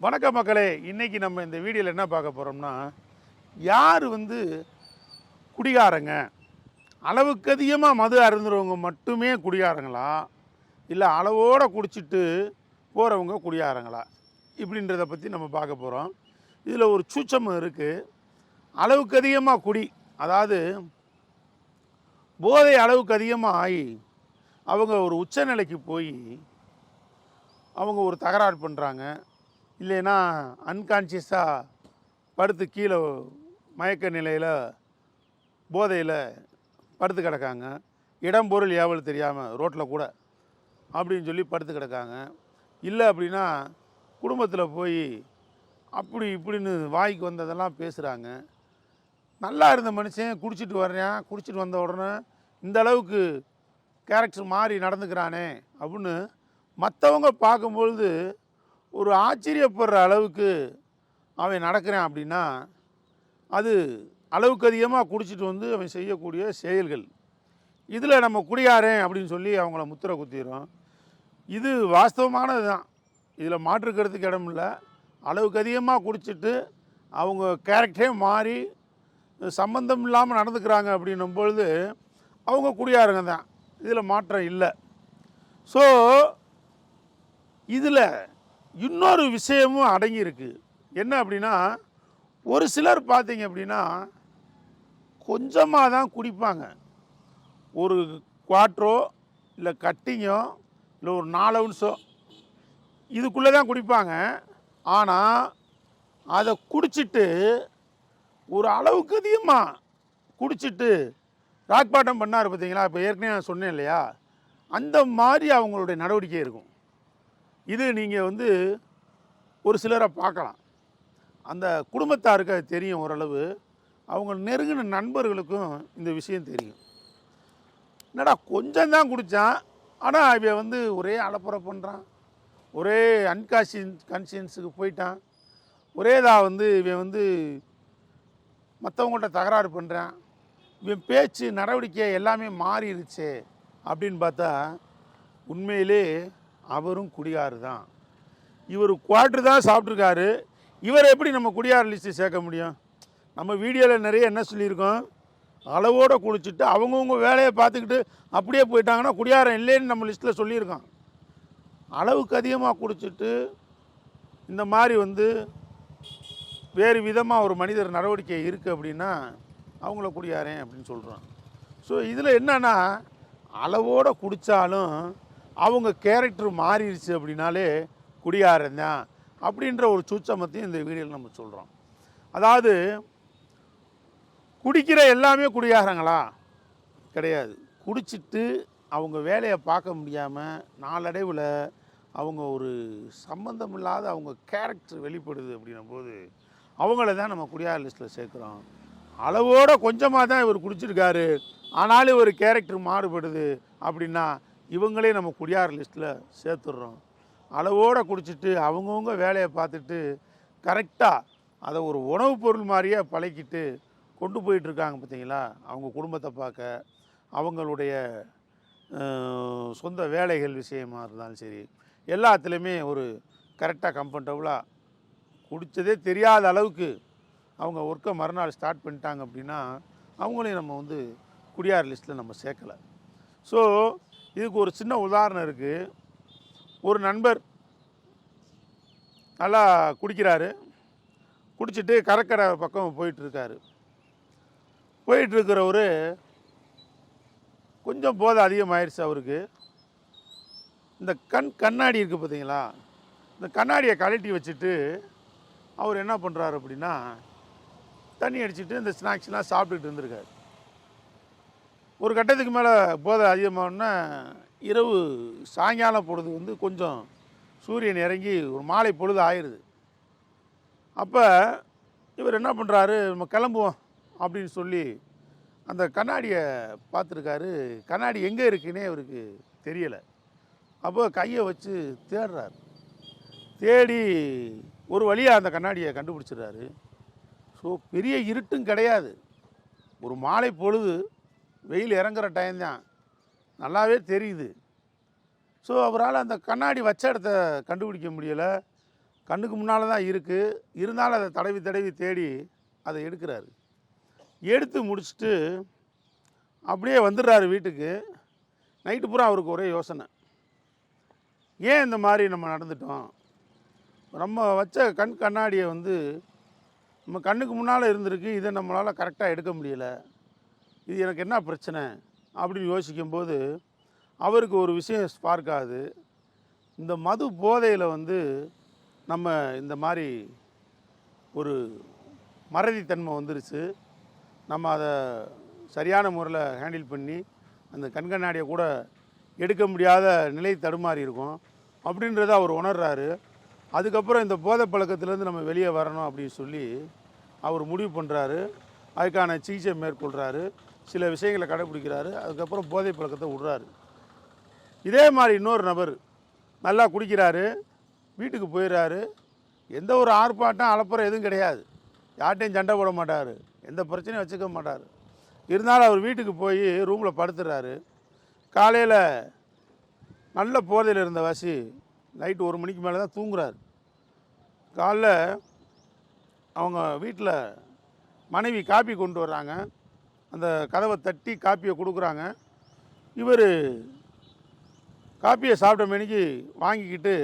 வணக்கம் மக்களே. இன்றைக்கி நம்ம இந்த வீடியோவில் என்ன பார்க்க போகிறோம்னா, யார் குடிகாரங்க, அளவுக்கு அதிகமாக மது அருந்துறவங்க மட்டுமே குடிகாரங்களா, இல்லை அளவோடு குடிச்சிட்டு போகிறவங்க குடிகாரங்களா, இப்படின்றத பற்றி நம்ம பார்க்க போகிறோம். இதில் ஒரு சூட்சம் இருக்குது. அளவுக்கு அதிகமாக குடி, அதாவது போதை அளவுக்கு அதிகமாக ஆகி அவங்க ஒரு உச்சநிலைக்கு போய் அவங்க ஒரு தகராறு பண்ணுறாங்க. இல்லைன்னா அன்கான்ஷியஸாக படுத்து கீழே மயக்க நிலையில் போதையில் படுத்து கிடக்காங்க. இடம் பொருள் ஏவல் தெரியாமல் ரோட்டில் கூட அப்படின்னு சொல்லி படுத்து கிடக்காங்க. இல்லை அப்படின்னா குடும்பத்தில் போய் அப்படி இப்படின்னு வாய்க்கு வந்ததெல்லாம் பேசுகிறாங்க. நல்லா இருந்த மனுஷன் குடிச்சிட்டு வர்றேன், குடிச்சிட்டு வந்த உடனே இந்த அளவுக்கு கேரக்டர் மாறி நடந்துக்கிறானே அப்படின்னு மற்றவங்க பார்க்கும்பொழுது ஒரு ஆச்சரியப்படுற அளவுக்கு அவன் நடக்கிறான். அப்படின்னா அது அளவுக்கு அதிகமாக குடிச்சிட்டு அவன் செய்யக்கூடிய செயல்கள். இதில் நம்ம குடியாரேன் அப்படின்னு சொல்லி அவங்கள முத்திரை குத்திடுறோம். இது வாஸ்தவமானது தான், இதில் மாற்றுக்கிறதுக்கு இடம் இல்லை. அளவுக்கு அதிகமாக குடிச்சிட்டு அவங்க கேரக்டரே மாறி சம்பந்தம் இல்லாமல் நடந்துக்கிறாங்க அப்படின்னும் பொழுது அவங்க குடியாருங்க தான், இதில் மாற்றம் இல்லை. ஸோ இதில் இன்னொரு விஷயமும் அடங்கியிருக்கு. என்ன அப்படின்னா, ஒரு சிலர் பார்த்தீங்க அப்படின்னா கொஞ்சமாக தான் குடிப்பாங்க. ஒரு குவாட்ரோ இல்லை கட்டிங்கோ இல்லை ஒரு 4 ounce இதுக்குள்ளே தான் குடிப்பாங்க. ஆனால் அதை குடிச்சிட்டு ஒரு அளவுக்கு அதிகமாக குடிச்சிட்டு ராக் பாட்டம் பண்ணார் பார்த்தீங்களா. இப்போ ஏற்கனவே நான் சொன்னேன் இல்லையா, அந்த மாதிரி அவங்களுடைய நடவடிக்கை இருக்கும். இது நீங்கள் ஒரு சிலரை பார்க்கலாம். அந்த குடும்பத்தாருக்கு அது தெரியும் ஓரளவு. அவங்க நெருங்கின நண்பர்களுக்கும் இந்த விஷயம் தெரியும். என்னடா கொஞ்சம் தான் குடித்தான், ஆனால் இவன் ஒரே அலப்புறை பண்ணுறான், ஒரே கான்ஷியன்ஸுக்கு போயிட்டான், ஒரேதாக இவன் மற்றவங்கள்ட்ட தகராறு பண்ணுறான், இவன் பேச்சு நடவடிக்கை எல்லாமே மாறிடுச்சு அப்படின்னு பார்த்தா உண்மையிலே அவரும் குடியாரு தான். இவர் குவாட்ரு தான் சாப்பிட்ருக்காரு. இவரை எப்படி நம்ம குடியார் லிஸ்ட்டு சேர்க்க முடியும்? நம்ம வீடியோவில் நிறைய என்ன சொல்லியிருக்கோம், அளவோடு குடிச்சிட்டு அவங்கவுங்க வேலையை பார்த்துக்கிட்டு அப்படியே போயிட்டாங்கன்னா குடியாரம் இல்லைன்னு நம்ம லிஸ்ட்டில் சொல்லியிருக்கோம். அளவுக்கு அதிகமாக குடிச்சிட்டு இந்த மாதிரி வேறு விதமாக ஒரு மனிதர் நடவடிக்கை இருக்குது அப்படின்னா அவங்கள குடியாரேன் அப்படின்னு சொல்கிறோம். ஸோ இதில் என்னென்னா, அளவோடு குடித்தாலும் அவங்க கேரக்டர் மாறிடுச்சு அப்படின்னாலே குடியாரன் தான் அப்படின்ற ஒரு சூட்சமத்தையும் இந்த வீடியோவில் நம்ம சொல்கிறோம். அதாவது குடிக்கிற எல்லாமே குடியாரங்களா கிடையாது. குடிச்சிட்டு அவங்க வேலையை பார்க்க முடியாமல் நாளடைவில் அவங்க ஒரு சம்பந்தம் இல்லாத அவங்க கேரக்டர் வெளிப்படுது அப்படின்னும் போது அவங்கள தான் நம்ம குடியார லிஸ்ட்டில் சேர்க்குறோம். அளவோடு கொஞ்சமாக தான் இவர் குடிச்சிருக்காரு, ஆனாலும் இவர் கேரக்டர் மாறுபடுது அப்படின்னா இவங்களே நம்ம குடியார லிஸ்ட்டில் சேர்த்துடுறோம். அளவோடு குடிச்சிட்டு அவங்கவுங்க வேலையை பார்த்துட்டு கரெக்டாக அதை ஒரு உணவுப் பொருள் மாதிரியே பழக்கிட்டு கொண்டு போயிட்டுருக்காங்க பார்த்தீங்களா. அவங்க குடும்பத்தை பார்க்க, அவங்களுடைய சொந்த வேலைகள் விஷயமாக இருந்தாலும் சரி, எல்லாத்துலேயுமே ஒரு கரெக்டாக கம்ஃபர்டபுளாக குடித்ததே தெரியாத அளவுக்கு அவங்க ஒர்க்கை மறுநாள் ஸ்டார்ட் பண்ணிட்டாங்க அப்படின்னா அவங்களையும் நம்ம குடியார் லிஸ்ட்டில் நம்ம சேர்க்கலை. ஸோ இதுக்கு ஒரு சின்ன உதாரணம் இருக்குது. ஒரு நண்பர் நல்லா குடிக்கிறாரு, குடிச்சிட்டு கடற்கரை பக்கம் போயிட்டுருக்காரு. போயிட்டுருக்கிறவர் கொஞ்சம் போதை அதிகமாகிடுச்சு அவருக்கு. இந்த கண்ணாடி இருக்குது பார்த்தீங்களா, இந்த கண்ணாடியை கழட்டி வச்சுட்டு அவர் என்ன பண்ணுறாரு அப்படின்னா தண்ணி அடிச்சுட்டு இந்த ஸ்நாக்ஸ்லாம் சாப்பிட்டுட்டு இருந்திருக்காரு. ஒரு கட்டத்துக்கு மேலே போதை அதிகமாகனா இரவு சாயங்காலம் பொழுது கொஞ்சம் சூரியன் இறங்கி ஒரு மாலை பொழுது ஆயிடுது. அப்போ இவர் என்ன பண்ணுறாரு, நம்ம கிளம்புவோம் அப்படின்னு சொல்லி அந்த கண்ணாடியை பார்த்துருக்காரு. கண்ணாடி எங்கே இருக்குன்னே அவருக்கு தெரியலை. அப்போ கையை வச்சு தேடுறாரு. தேடி ஒரு வழியாக அந்த கண்ணாடியை கண்டுபிடிச்சிடுறாரு. ஸோ பெரிய இருட்டும் கிடையாது, ஒரு மாலை பொழுது, வெயில் இறங்குற டைம்தான், நல்லாவே தெரியுது. ஸோ அவரால் அந்த கண்ணாடி வச்ச இடத்த கண்டுபிடிக்க முடியலை. கண்ணுக்கு முன்னால் தான் இருக்குது. இருந்தாலும் அதை தடவி தடவி தேடி அதை எடுக்கிறாரு. எடுத்து முடிச்சுட்டு அப்படியே வந்துடுறாரு வீட்டுக்கு. நைட்டு பூரா அவருக்கு ஒரே யோசனை, ஏன் இந்த மாதிரி நம்ம நடந்துட்டோம்? நம்ம வச்ச கண்ணாடியை வந்து நம்ம கண்ணுக்கு முன்னால் இருந்திருக்கு, இதை நம்மளால் கரெக்டாக எடுக்க முடியலை, இது எனக்கு என்ன பிரச்சனை அப்படின்னு யோசிக்கும்போது அவருக்கு ஒரு விஷயம் ஸ்பார்க் ஆகுது. இந்த மது போதையில் வந்து நம்ம இந்த மாதிரி ஒரு மறதித்தன்மை வந்துருச்சு, நம்ம அதை சரியான முறையில் ஹேண்டில் பண்ணி அந்த கண்கண்ணாடியை கூட எடுக்க முடியாத நிலை தடுமாறி இருக்கும் அப்படின்றத அவர் உணர்றாரு. அதுக்கப்புறம் இந்த போதை பழக்கத்திலேருந்து நம்ம வெளியே வரணும் அப்படின்னு சொல்லி அவர் முடிவு பண்ணுறாரு. அதுக்கான சிகிச்சை மேற்கொள்கிறாரு, சில விஷயங்களை கடைப்பிடிக்கிறாரு. அதுக்கப்புறம் போதை பழக்கத்தை விடுறாரு. இதே மாதிரி இன்னொரு நபர் நல்லா குடிக்கிறாரு, வீட்டுக்கு போயிடுறாரு. எந்த ஒரு ஆர்ப்பாட்டம் அலப்பறம் எதுவும் கிடையாது, யார்ட்டையும் சண்டை போட மாட்டார், எந்த பிரச்சனையும் வச்சுக்க மாட்டார். இருந்தாலும் அவர் வீட்டுக்கு போய் ரூமில் படுத்துடுறாரு. காலையில் நல்ல போதையில் இருந்த வாசி நைட்டு 1 மணிக்கு மேலே தான் தூங்குறாரு. காலைல அவங்க வீட்டில் மனைவி காப்பி கொண்டு வர்றாங்க. அந்த கதவை தட்டி காப்பியை கொடுக்குறாங்க. இவர் காப்பியை சாப்பிட்ட மணிக்கு வாங்கிக்கிட்டு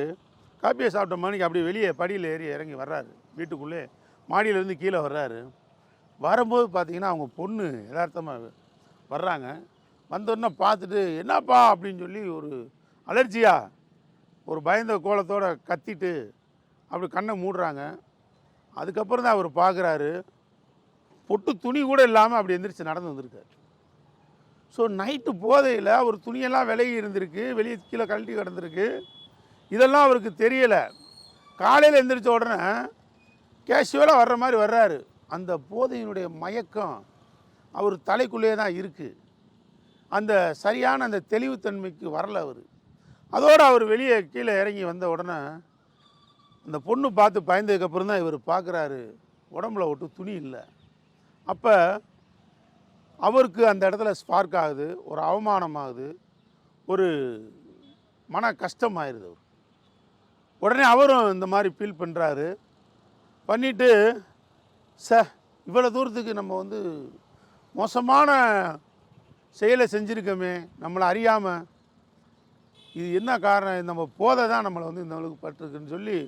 காப்பியை சாப்பிட்ட மணிக்கு அப்படியே வெளியே படியில் ஏறி இறங்கி வர்றாரு. வீட்டுக்குள்ளே மாடியிலேருந்து கீழே வர்றாரு. வரும்போது பார்த்திங்கன்னா அவங்க பொண்ணு யதார்த்தமாக வர்றாங்க. வந்தோடனே பார்த்துட்டு என்னப்பா அப்படின்னு சொல்லி ஒரு அலர்ஜியாக ஒரு பயந்த கோலத்தோடு கத்திட்டு அப்படி கண்ணை மூடுறாங்க. அதுக்கப்புறம் தான் அவர் பார்க்குறாரு, பொட்டு துணி கூட இல்லாமல் அப்படி எந்திரிச்சு நடந்து வந்திருக்காரு. ஸோ நைட்டு போதையில் அவர் துணியெல்லாம் விலகி இருந்திருக்கு, வெளியே கீழே கழட்டி கிடந்திருக்கு. இதெல்லாம் அவருக்கு தெரியலை. காலையில் எந்திரிச்ச உடனே கேஷுவலாக வர்ற மாதிரி வர்றாரு. அந்த போதையினுடைய மயக்கம் அவர் தலைக்குள்ளேயே தான் இருக்குது. அந்த சரியான அந்த தெளிவுத்தன்மைக்கு வரலை அவர். அதோடு அவர் வெளியே கீழே இறங்கி வந்த உடனே அந்த பொண்ணு பார்த்து பயந்ததுக்கப்புறம் தான் இவர் பார்க்குறாரு, உடம்புல ஒட்டு துணி இல்லை. அப்போ அவருக்கு அந்த இடத்துல ஸ்பார்க் ஆகுது, ஒரு அவமானமாகுது, ஒரு மன கஷ்டமாயிருது. உடனே அவரும் இந்த மாதிரி ஃபீல் பண்ணுறாரு. பண்ணிவிட்டு இவ்வளோ தூரத்துக்கு நம்ம வந்து மோசமான செயலை செஞ்சுருக்கோமே நம்மளை அறியாமல், இது என்ன காரணம், நம்ம போதை தான் நம்மளை வந்து இந்த அளவுக்கு பட்டிருக்குன்னு சொல்லி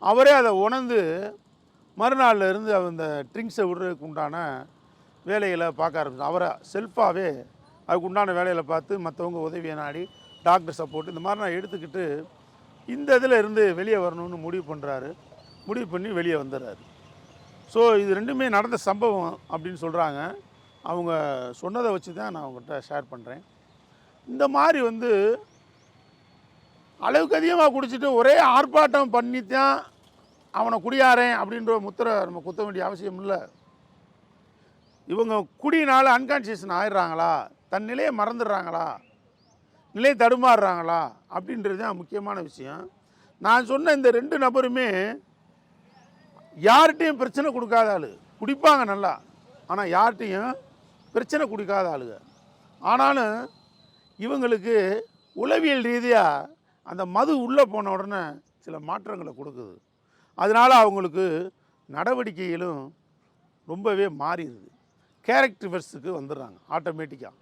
அவரே அதை உணர்ந்து மறுநாளில் இருந்து அந்த ட்ரிங்க்ஸை விடுறதுக்கு உண்டான வேலைகளை பார்க்க ஆரம்பிச்சு அவரை செல்ஃபாகவே அதுக்கு உண்டான வேலைகளை பார்த்து மற்றவங்க உதவியை நாடி டாக்டர் சப்போர்ட் இந்த மாதிரி நான் எடுத்துக்கிட்டு இந்த இதில் இருந்து வெளியே வரணும்னு முடிவு பண்ணுறாரு. முடிவு பண்ணி வெளியே வந்துடுறாரு. ஸோ இது ரெண்டுமே நடந்த சம்பவம் அப்படின்னு சொல்கிறாங்க. அவங்க சொன்னதை வச்சு தான் நான் அவங்ககிட்ட ஷேர் பண்ணுறேன். இந்த மாதிரி வந்து அளவுக்கு அதிகமாக குடிச்சிட்டு ஒரே ஆர்ப்பாட்டம் பண்ணித்தான் அவனை குடியாரேன் அப்படின்ற முத்திரை நம்ம குத்த வேண்டிய அவசியம் இல்லை. இவங்க குடினால அன்கான்ஷியஸ் ஆயிடுறாங்களா, தன் நிலையை மறந்துடுறாங்களா, நிலையை தடுமாறுறாங்களா அப்படின்றது தான் முக்கியமான விஷயம். நான் சொன்ன இந்த 2 நபருமே யார்கிட்டையும் பிரச்சனை கொடுக்காத ஆள், குடிப்பாங்க நல்லா, ஆனால் யார்கிட்டையும் பிரச்சனை கொடுக்காத ஆளுங்க. ஆனாலும் இவங்களுக்கு உளவியல் ரீதியாக அந்த மது உள்ளே போன உடனே சில மாற்றங்களை கொடுக்குது. அதனால் அவங்களுக்கு நடவடிக்கைகளும் ரொம்பவே மாறிடுது, கேரக்டர்ஸுக்கு வந்துடுறாங்க ஆட்டோமேட்டிக்காக.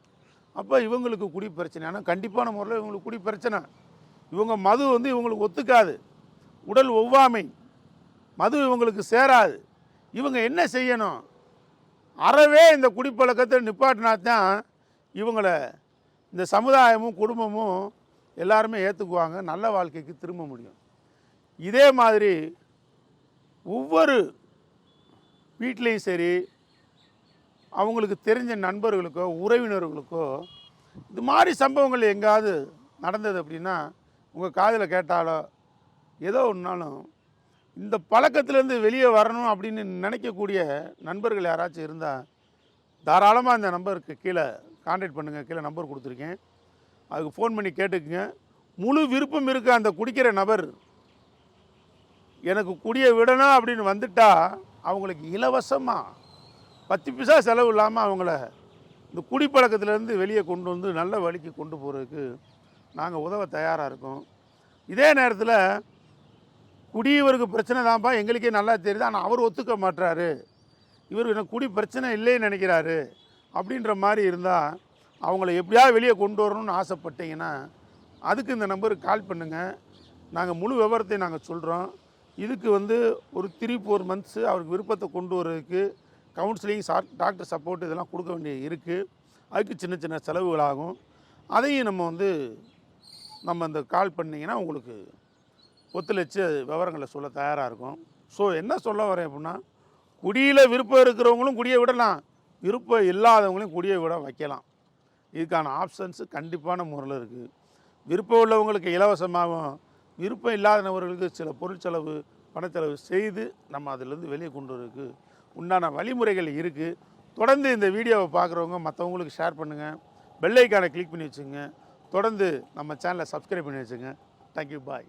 அப்போ இவங்களுக்கு குடி பிரச்சனை, ஆனால் கண்டிப்பான முறையில் இவங்களுக்கு குடி பிரச்சனை. இவங்க மது வந்து இவங்களுக்கு ஒத்துக்காது, உடல் ஒவ்வாமை, மது இவங்களுக்கு சேராது. இவங்க என்ன செய்யணும், அறவே இந்த குடிப்பழக்கத்தை நிப்பாட்டினா தான் இவங்களை இந்த சமுதாயமும் குடும்பமும் எல்லாருமே ஏற்றுக்குவாங்க, நல்ல வாழ்க்கைக்கு திரும்ப முடியும். இதே மாதிரி ஒவ்வொரு வீட்லேயும் சரி, அவங்களுக்கு தெரிஞ்ச நண்பர்களுக்கோ உறவினர்களுக்கோ இது மாதிரி சம்பவங்கள் எங்காவது நடந்தது அப்படின்னா உங்கள் காதில் கேட்டாலோ ஏதோ ஒன்றாலும் இந்த பழக்கத்திலேருந்து வெளியே வரணும் அப்படின்னு நினைக்கக்கூடிய நண்பர்கள் யாராச்சும் இருந்தால் தாராளமாக இந்த நம்பருக்கு கீழே கான்டாக்ட் பண்ணுங்கள். கீழே நம்பர் கொடுத்துருக்கேன், அதுக்கு ஃபோன் பண்ணி கேட்டுக்குங்க. முழு விருப்பம் இருக்க அந்த குடிக்கிற நபர் எனக்கு குடியை விடணும் அப்படின்னு வந்துட்டால் அவங்களுக்கு இலவசமாக 10 பைசா செலவு இல்லாமல் அவங்கள இந்த குடிப்பழக்கத்திலேருந்து வெளியே கொண்டு வந்து நல்ல வழிக்கு கொண்டு போகிறதுக்கு நாங்கள் உதவ தயாராக இருக்கோம். இதே நேரத்தில் குடி இவருக்கு பிரச்சனை தான்ப்பா, எங்களுக்கே நல்லா தெரியுது, ஆனால் அவர் ஒத்துக்க மாட்டுறாரு, இவர் எனக்கு குடி பிரச்சனை இல்லைன்னு நினைக்கிறாரு அப்படின்ற மாதிரி இருந்தால் அவங்கள எப்படியாவது வெளியே கொண்டு வரணும்னு ஆசைப்பட்டீங்கன்னா அதுக்கு இந்த நம்பருக்கு கால் பண்ணுங்கள். நாங்கள் முழு விவரத்தையும் நாங்கள் சொல்கிறோம். இதுக்கு வந்து ஒரு 3-4 மந்த்ஸு அவருக்கு விருப்பத்தை கொண்டு வர்றதுக்கு கவுன்சிலிங், டாக்டர் சப்போர்ட் இதெல்லாம் கொடுக்க வேண்டிய இருக்குது. அதுக்கு சின்ன சின்ன செலவுகளாகும். அதையும் நம்ம இந்த கால் பண்ணிங்கன்னா உங்களுக்கு ஒத்துழைச்சு விவரங்களை சொல்ல தயாராக இருக்கும். ஸோ என்ன சொல்ல வரேன் அப்படின்னா, குடியில் விருப்பம் இருக்கிறவங்களும் குடியை விடலாம், விருப்பம் இல்லாதவங்களையும் குடியை விட வைக்கலாம். இதுக்கான ஆப்ஷன்ஸு கண்டிப்பான முறையில் இருக்குது. விருப்பம் உள்ளவங்களுக்கு இலவசமாகவும், விருப்பம் இல்லாதவர்களுக்கு சில பொருள் செலவு, பணச்செலவு செய்து நம்ம அதிலேருந்து வெளியே கொண்டு வரதுக்கு உண்டான வழிமுறைகள் இருக்குது. தொடர்ந்து இந்த வீடியோவை பார்க்குறவங்க மற்றவங்களுக்கு ஷேர் பண்ணுங்கள். பெல் ஐக்கானை கிளிக் பண்ணி வச்சுங்க. தொடர்ந்து நம்ம சேனலை சப்ஸ்கிரைப் பண்ணி வச்சுங்க. தேங்க்யூ, பாய்.